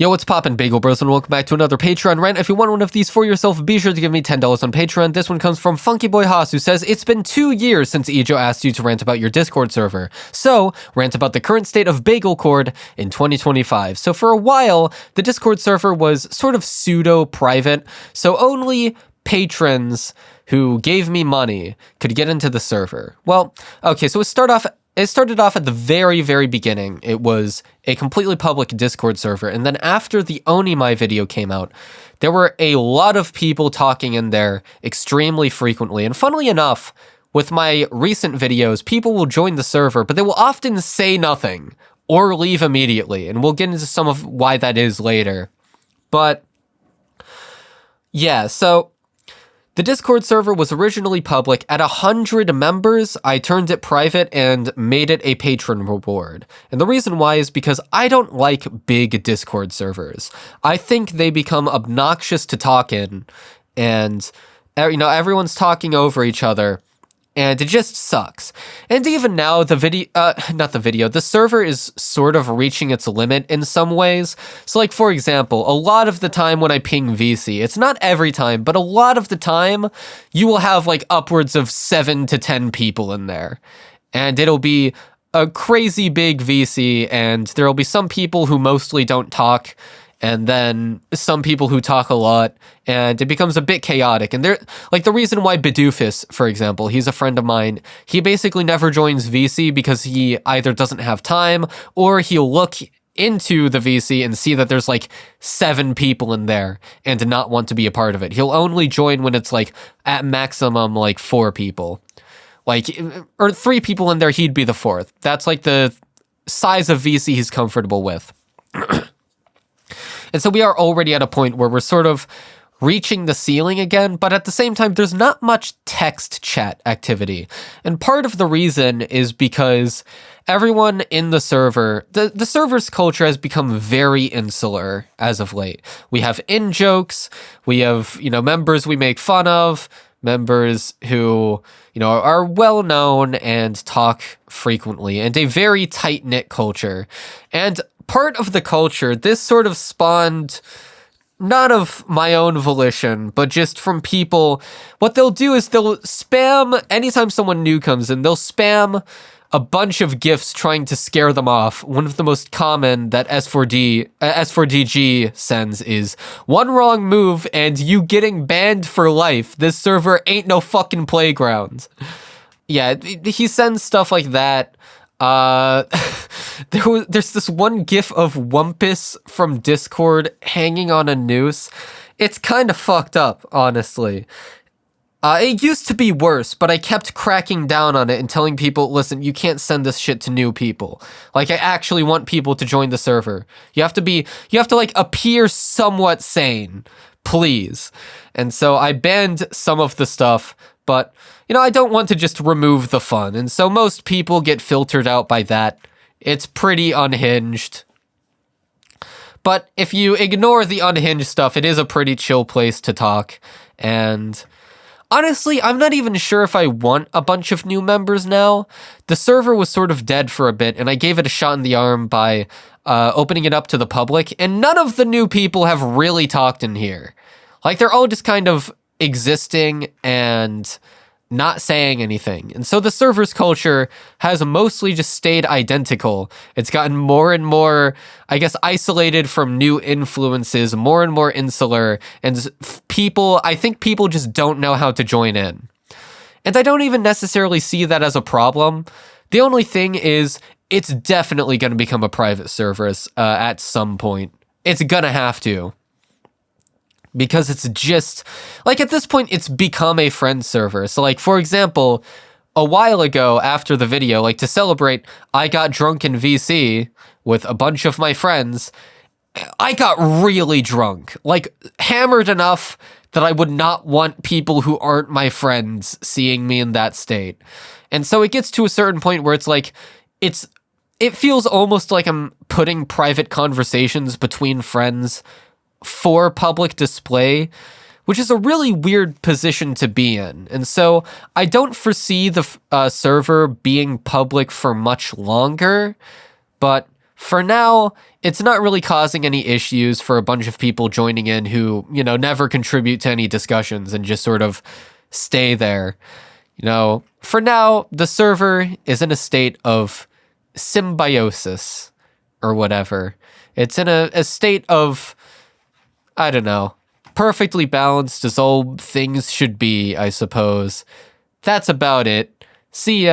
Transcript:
Yo, what's poppin', Bagel Bros, and welcome back to another Patreon rant. If you want one of these for yourself, be sure to give me $10 on Patreon. This one comes from Funky Boy Haas, who says, "It's been 2 years since Ijo asked you to rant about your Discord server. So, rant about the current state of Bagelcord in 2025. So for a while, the Discord server was sort of pseudo-private, so only patrons who gave me money could get into the server. Well, okay, so it started off at the very, very beginning. It was a completely public Discord server, and then after the Onimai video came out, there were a lot of people talking in there extremely frequently. And funnily enough, with my recent videos, people will join the server, but they will often say nothing or leave immediately, and we'll get into some of why that is later. But yeah, so the Discord server was originally public. At 100 members, I turned it private and made it a patron reward. And the reason why is because I don't like big Discord servers. I think they become obnoxious to talk in, and everyone's talking over each other, and it just sucks. And even now, the server is sort of reaching its limit in some ways. So like, for example, a lot of the time when I ping VC, it's not every time, but a lot of the time, you will have like upwards of 7 to 10 people in there. And it'll be a crazy big VC, and there'll be some people who mostly don't talk, and then some people who talk a lot, and it becomes a bit chaotic. And the reason why Bidoofus, for example, he's a friend of mine, he basically never joins VC because he either doesn't have time, or he'll look into the VC and see that there's like 7 people in there and not want to be a part of it. He'll only join when it's like at maximum like 4 people. Or 3 people in there, he'd be the 4th. That's like the size of VC he's comfortable with. And so we are already at a point where we're sort of reaching the ceiling again, but at the same time, there's not much text chat activity. And part of the reason is because everyone in the server, the server's culture has become very insular as of late. We have in-jokes, we have, members we make fun of, members who, are well-known and talk frequently, and a very tight-knit culture. And part of the culture, this sort of spawned not of my own volition, but just from people. What they'll do is they'll spam, anytime someone new comes in, they'll spam a bunch of GIFs trying to scare them off. One of the most common that S4DG sends is, "One wrong move and you getting banned for life. This server ain't no fucking playground." Yeah, he sends stuff like that. There's this one GIF of Wumpus from Discord hanging on a noose. It's kind of fucked up, honestly. It used to be worse, but I kept cracking down on it and telling people, listen, you can't send this shit to new people. Like, I actually want people to join the server. You have to like appear somewhat sane, please. And so I banned some of the stuff, but I don't want to just remove the fun. And so most people get filtered out by that. It's pretty unhinged. But if you ignore the unhinged stuff, it is a pretty chill place to talk. And honestly, I'm not even sure if I want a bunch of new members now. The server was sort of dead for a bit, and I gave it a shot in the arm by opening it up to the public, and none of the new people have really talked in here. Like, they're all just kind of existing and not saying anything. And so the server's culture has mostly just stayed identical. It's gotten more and more, I guess, isolated from new influences, more and more insular, and I think people just don't know how to join in. And I don't even necessarily see that as a problem. The only thing is, it's definitely going to become a private server at some point. It's gonna have to. Because it's just, like, at this point, it's become a friend server. So, like, for example, a while ago after the video, like, to celebrate, I got drunk in VC with a bunch of my friends. I got really drunk, like, hammered enough that I would not want people who aren't my friends seeing me in that state. And so it gets to a certain point where it's like, it feels almost like I'm putting private conversations between friends for public display, which is a really weird position to be in. And so I don't foresee the server being public for much longer, but For now, it's not really causing any issues for a bunch of people joining in who, never contribute to any discussions and just sort of stay there. For now, the server is in a state of symbiosis or whatever. It's in a state of, I don't know, perfectly balanced as all things should be, I suppose. That's about it. See ya.